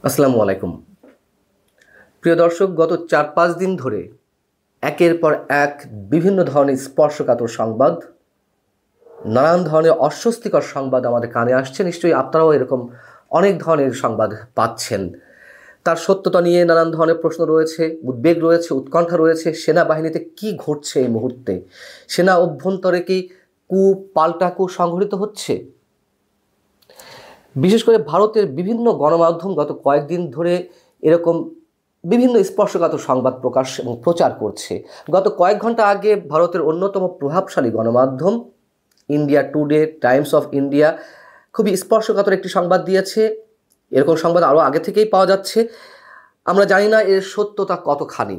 আসসালামু আলাইকুম। প্রিয় দর্শক, গত ৪-৫ দিন ধরে একের পর এক বিভিন্ন ধরনের স্পর্শকাতর সংবাদ, নানান ধরনের অস্বস্তিকর সংবাদ আমাদের কানে আসছে। নিশ্চয়ই আপনারাও এরকম অনেক ধরনের সংবাদ পাচ্ছেন। তার সত্যতা নিয়ে নানান ধরনের প্রশ্ন রয়েছে, উদ্বেগ রয়েছে, উৎকণ্ঠা রয়েছে। সেনাবাহিনীতে কি ঘটছে এই মুহূর্তে? সেনা অভ্যন্তরে কি পাল্টা সংঘটিত হচ্ছে? বিশেষ করে ভারতের বিভিন্ন গণমাধ্যম গত কয়েকদিন ধরে এরকম বিভিন্ন স্পর্শকাতর সংবাদ প্রকাশ এবং প্রচার করছে। গত কয়েক ঘন্টা আগে ভারতের অন্যতম প্রভাবশালী গণমাধ্যম India today, Times of India খুবই স্পর্শকাতর একটি সংবাদ দিয়েছে। এরকম সংবাদ আরও আগে থেকেই পাওয়া যাচ্ছে। আমরা জানি না এর সত্যতা কতখানি।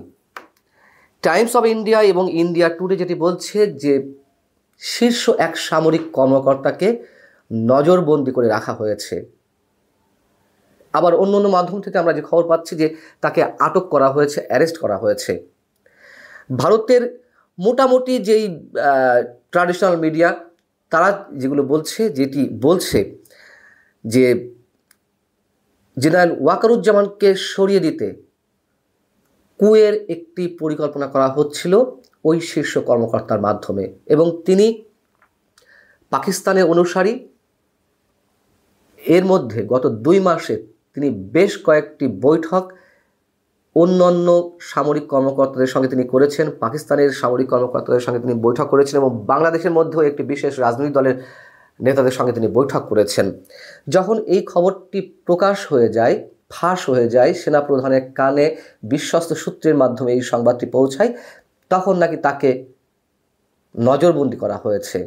টাইমস অফ ইন্ডিয়া এবং ইন্ডিয়া টুডে যেটি বলছে যে শীর্ষ এক সামরিক কর্মকর্তাকে নজরবন্দি করে রাখা হয়েছে। আবার অন্য অন্য মাধ্যম থেকে আমরা যে খবর পাচ্ছি যে তাকে আটক করা হয়েছে, অ্যারেস্ট করা হয়েছে। ভারতের মোটামুটি যেই ট্র্যাডিশনাল মিডিয়া তারা যেটি বলছে যে জেনারেল ওয়াকারুজ্জামানকে সরিয়ে দিতে কুয়ের একটি পরিকল্পনা করা হচ্ছিল ওই শীর্ষ কর্মকর্তার মাধ্যমে, এবং তিনি পাকিস্তানের অনুসারী। এর মধ্যে গত 2 মাসে তিনি বেশ কয়েকটি বৈঠক অন্যান্য সামরিক কর্মকর্তাদের সঙ্গে তিনি করেছেন, পাকিস্তানের সামরিক কর্মকর্তাদের সঙ্গে তিনি বৈঠক করেছেন, এবং বাংলাদেশের মধ্যেও একটি বিশেষ রাজনৈতিক দলের নেতাদের সঙ্গে তিনি বৈঠক করেছেন। যখন এই খবরটি প্রকাশ হয়ে যায়, ফাঁস হয়ে যায়, সেনাপ্রধানের কানে বিশ্বস্ত সূত্রের মাধ্যমে এই সংবাদটি পৌঁছায়, তখন নাকি তাকে নজরবন্দি করা হয়েছে।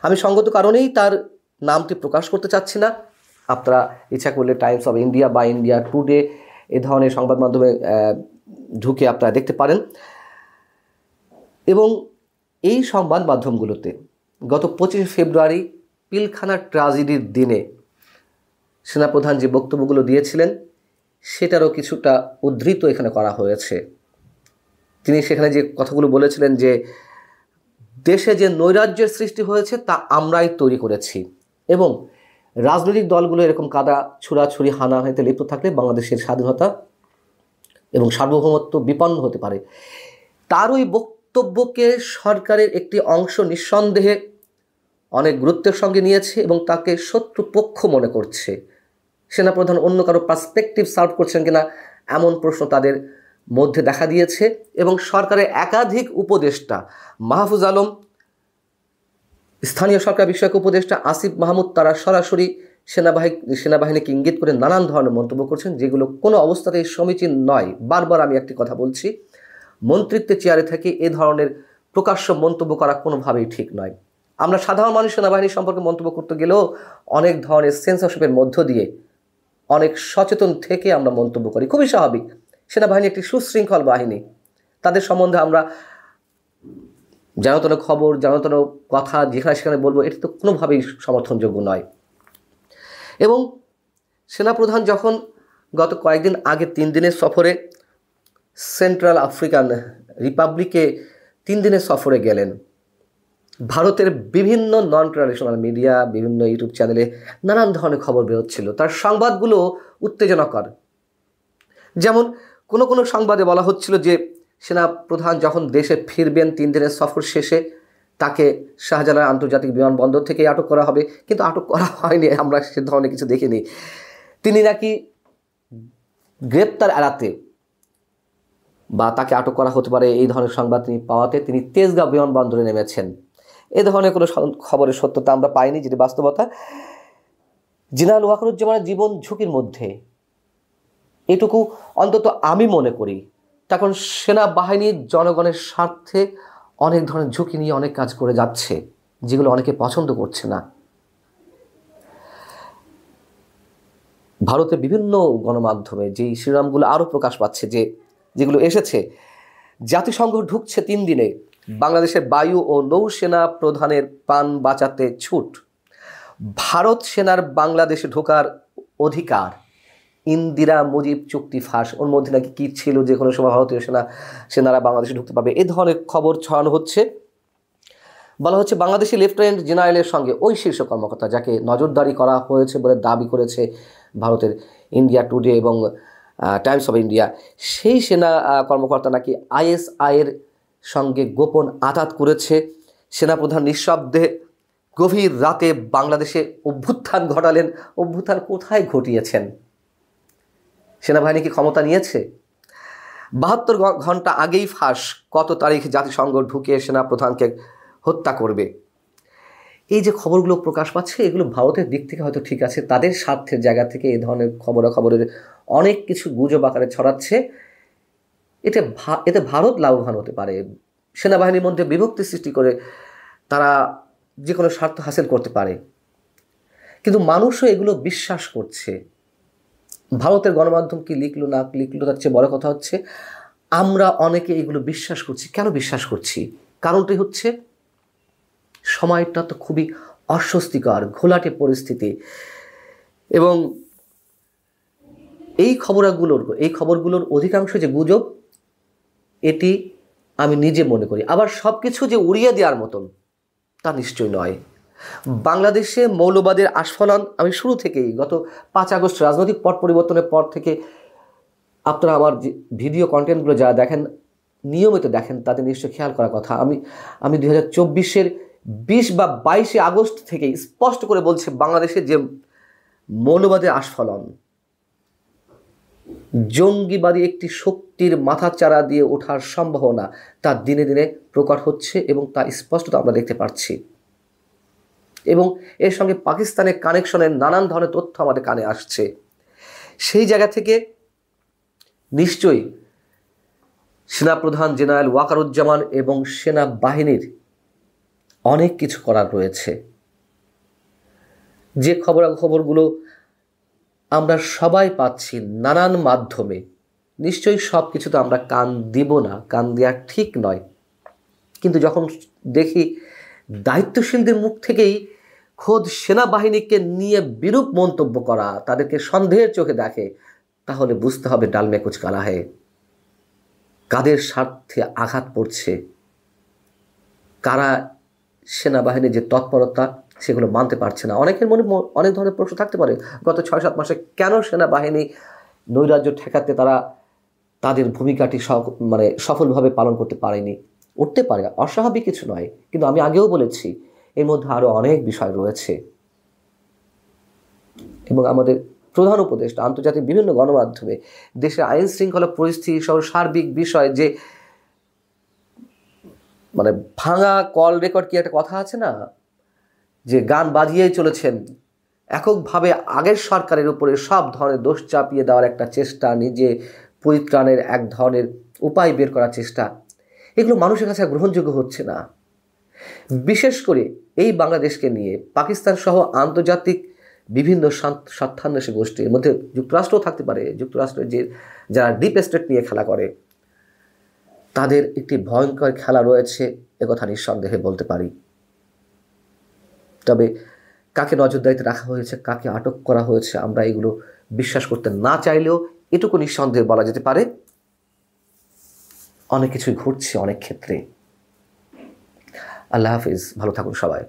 আমি সঙ্গত কারণেই তার নামটি প্রকাশ করতে চাচ্ছি না। আপনারা ইচ্ছা করলে টাইমস অফ ইন্ডিয়া বা ইন্ডিয়া টুডে এ ধরনের সংবাদ মাধ্যমে ঢুকে আপনারা দেখতে পারেন। এবং এই সংবাদ মাধ্যমগুলোতে গত 25 ফেব্রুয়ারি পিলখানার ট্র্যাজেডির দিনে সেনাপ্রধান যে বক্তব্যগুলো দিয়েছিলেন সেটারও কিছুটা উদ্ধৃত এখানে করা হয়েছে। তিনি সেখানে যে কথাগুলো বলেছিলেন যে দেশে যে নৈরাজ্যের সৃষ্টি হয়েছে তা আমরাই তৈরি করেছি, এবং রাজনৈতিক দলগুলো এরকম কাদা ছুড়াছুড়ি হানাহানিতে লিপ্ত থাকলে বাংলাদেশের স্বাধীনতা এবং সার্বভৌমত্ব বিপন্ন হতে পারে। তার ওই বক্তব্যকে সরকারের একটি অংশ নিঃসন্দেহে অনেক গুরুত্বের সঙ্গে নিয়েছে এবং তাকে শত্রুপক্ষ মনে করছে। সেনাপ্রধান অন্য কারো পার্সপেক্টিভ সার্ভ করছেন কিনা এমন প্রশ্ন তাদের মধ্যে দেখা দিয়েছে, এবং সরকারের একাধিক উপদেষ্টা, মাহফুজ আলম, স্থানীয় সরকার বিষয়ক উপদেষ্টা আসিফ মাহমুদ, তারা সরাসরি সেনাবাহিনীকে ইঙ্গিত করে নানান ধরনের মন্তব্য করছেন, যেগুলো কোনো অবস্থাতেই সমীচীন নয়। বারবার আমি একটি কথা বলছি, মন্ত্রিত্বের চেয়ারে থেকে এ ধরনের প্রকাশ্য মন্তব্য করা কোনোভাবেই ঠিক নয়। আমরা সাধারণ মানুষ সেনাবাহিনী সম্পর্কে মন্তব্য করতে গেলেও অনেক ধরনের সেন্সরশিপের মধ্য দিয়ে অনেক সচেতন থেকে আমরা মন্তব্য করি, খুবই স্বাভাবিক। সেনাবাহিনী একটি সুশৃঙ্খল বাহিনী, তাদের সম্বন্ধে আমরা জানাতন খবর, জানাতন কথা যেখানে সেখানে বলবো, এটা তো কোনোভাবেই সমর্থনযোগ্য নয়। এবং সেনাপ্রধান যখন গত কয়েকদিন আগে 3 দিনের সফরে সেন্ট্রাল আফ্রিকান রিপাবলিকে 3 দিনের সফরে গেলেন, ভারতের বিভিন্ন নন ট্র্যাডিশনাল মিডিয়া, বিভিন্ন ইউটিউব চ্যানেলে নানান ধরনের খবর বেরোচ্ছিল। তার সংবাদগুলো উত্তেজনাকর। যেমন কোনো সংবাদে বলা হচ্ছিল যে সেনাপ্রধান যখন দেশে ফিরবেন 3 দিনের সফর শেষে তাকে শাহজালাল আন্তর্জাতিক বিমানবন্দর থেকে আটক করা হবে, কিন্তু আটক করা হয়নি, আমরা সে ধরনের কিছু দেখিনি। তিনি নাকি গ্রেপ্তার এড়াতে বা তাকে আটক করা হতে পারে এই ধরনের সংবাদ তিনি পাওয়াতে তিনি তেজগাঁও বিমানবন্দরে নেমেছেন। এ ধরনের কোনো খবরের সত্যতা আমরা পাইনি, যেটি বাস্তবতা। জেনারেল ওয়াকারুজ্জামানের জীবন ঝুঁকির মধ্যে, এটুকু অন্তত আমি মনে করি। তখন সেনাবাহিনীর জনগণের স্বার্থে অনেক ধরনের ঝুঁকি নিয়ে অনেক কাজ করে যাচ্ছে, যেগুলো অনেকে পছন্দ করছে না। ভারতের বিভিন্ন গণমাধ্যমে যেই শিরোনামগুলো আরও প্রকাশ পাচ্ছে, যেগুলো এসেছে, জাতিসংঘ ঢুকছে 3 দিনে, বাংলাদেশের বায়ু ও নৌসেনা প্রধানের প্রাণ বাঁচাতে ছুট, ভারত সেনার বাংলাদেশে ঢোকার অধিকার, ইন্দিরা মুজিব চুক্তি ফাঁস, ওর মধ্যে নাকি কী ছিল যে কোনো সময় ভারতীয় সেনারা বাংলাদেশে ঢুকতে পারবে, এ ধরনের খবর ছড়ানো হচ্ছে। বলা হচ্ছে বাংলাদেশি লেফটেন্যান্ট জেনারেলের সঙ্গে ওই শীর্ষ কর্মকর্তা যাকে নজরদারি করা হয়েছে বলে দাবি করেছে ভারতের ইন্ডিয়া টুডে এবং টাইমস অফ ইন্ডিয়া, সেই সেনা কর্মকর্তা নাকি আইএসআইয়ের সঙ্গে গোপন আঁতাত করেছে। সেনাপ্রধান নিঃশব্দে গভীর রাতে বাংলাদেশে অভ্যুত্থান ঘটালেন। অভ্যুত্থান কোথায় ঘটিয়েছেন? সেনাবাহিনী কি ক্ষমতা নিয়েছে? 72 ঘন্টা আগেই ফাঁস কত তারিখ জাতিসংঘ ঢুকে সেনাপ্রধানকে হত্যা করবে। এই যে খবরগুলো প্রকাশ পাচ্ছে, এগুলো ভারতের দিক থেকে হয়তো ঠিক আছে, তাদের স্বার্থের জায়গা থেকে এই ধরনের খবরের অনেক কিছু গুজব আকারে ছড়াচ্ছে। এতে ভারত লাভবান হতে পারে, সেনাবাহিনীর মধ্যে বিভক্তি সৃষ্টি করে তারা যে কোনো স্বার্থ হাসিল করতে পারে। কিন্তু মানুষও এগুলো বিশ্বাস করছে। ভারতের গণমাধ্যম কি লিখলো না লিখলো তার চেয়ে বড় কথা হচ্ছে আমরা অনেকে এগুলো বিশ্বাস করছি। কেন বিশ্বাস করছি? কারণটি হচ্ছে সময়টা তো খুবই অস্বস্তিকর, ঘোলাটে পরিস্থিতি, এবং এই খবরগুলোর অধিকাংশ যে গুজব, এটি আমি নিজে মনে করি। আবার সব কিছু যে উড়িয়ে দেওয়ার মতন তা নিশ্চয়ই নয়। বাংলাদেশে মৌলবাদের আস্ফালন আমি শুরু থেকেই, গত 5 আগস্ট রাজনৈতিক পট পরিবর্তনের পর থেকে, আপনারা আমার যে ভিডিও কন্টেন্টগুলো যারা দেখেন, নিয়মিত দেখেন, তাদের নিশ্চয়ই খেয়াল করার কথা। আমি 2024-এর 20 বা 22 আগস্ট থেকে স্পষ্ট করে বলছি, বাংলাদেশে যে মৌলবাদের আস্ফালন, জঙ্গিবাদী একটি শক্তির মাথাচাড়া দিয়ে ওঠার সম্ভাবনা তা দিনে দিনে প্রকট হচ্ছে এবং তা স্পষ্টত আমরা দেখতে পাচ্ছি। এবং এর সঙ্গে পাকিস্তানের কানেকশনের নানান ধরনের তথ্য আমাদের কানে আসছে। সেই জায়গা থেকে নিশ্চয়ই সেনাপ্রধান জেনারেল ওয়াকারুজ্জামান এবং সেনাবাহিনীর অনেক কিছু করার রয়েছে। যে খবরগুলো আমরা সবাই পাচ্ছি নানান মাধ্যমে, নিশ্চয়ই সব কিছুতে আমরা কান দিব না, কান দেওয়া ঠিক নয়। কিন্তু যখন দেখি দায়িত্বশীলদের মুখ থেকেই খোদ সেনাবাহিনীকে নিয়ে বিরূপ মন্তব্য করা, তাদেরকে সন্দেহের চোখে দেখে, তাহলে বুঝতে হবে ডাল মে কুছ কালা है। কাদের স্বার্থে আঘাত পড়ছে, কারা সেনাবাহিনীর যে তৎপরতা সেগুলো মানতে পারছে না। অনেকের মনে অনেক ধরনের প্রশ্ন থাকতে পারে, গত 6-7 মাসে কেন সেনাবাহিনী নৈরাজ্য ঠেকাতে তারা তাদের ভূমিকাটি সফলভাবে পালন করতে পারেনি। উঠতে পারে, অস্বাভাবিক কিছু নয়, কিন্তু আমি আগেও বলেছি এর মধ্যে আরও অনেক বিষয় রয়েছে। এবং আমাদের প্রধান উপদেষ্টা আন্তর্জাতিক বিভিন্ন গণমাধ্যমে দেশের আইন শৃঙ্খলা পরিস্থিতি সহ সার্বিক বিষয় যে ভাঙা কল রেকর্ড, কি একটা কথা আছে না, যে গান বাজিয়েই চলেছেন, এককভাবে আগের সরকারের উপরে সব ধরনের দোষ চাপিয়ে দেওয়ার একটা চেষ্টা, নিজে পরিত্রাণের এক ধরনের উপায় বের করার চেষ্টা, এগুলো মানুষের কাছে গ্রহণযোগ্য হচ্ছে না। বিশেষ করে এই বাংলাদেশকে নিয়ে পাকিস্তান সহ আন্তর্জাতিক বিভিন্ন স্বার্থান্বেষী গোষ্ঠী, এর মধ্যে যুক্তরাষ্ট্রও থাকতে পারে, যুক্তরাষ্ট্রের যারা ডিপ স্টেট নিয়ে খেলা করে, তাদের একটি ভয়ঙ্কর খেলা রয়েছে, একথা নিঃসন্দেহে বলতে পারি। তবে কাকে নজরদারিতে রাখা হয়েছে, কাকে আটক করা হয়েছে, আমরা এগুলো বিশ্বাস করতে না চাইলেও এটুকু নিঃসন্দেহে বলা যেতে পারে অনেক কিছুই ঘটছে অনেক ক্ষেত্রে। আল্লাহ হাফিজ, ভালো থাকুন সবাই।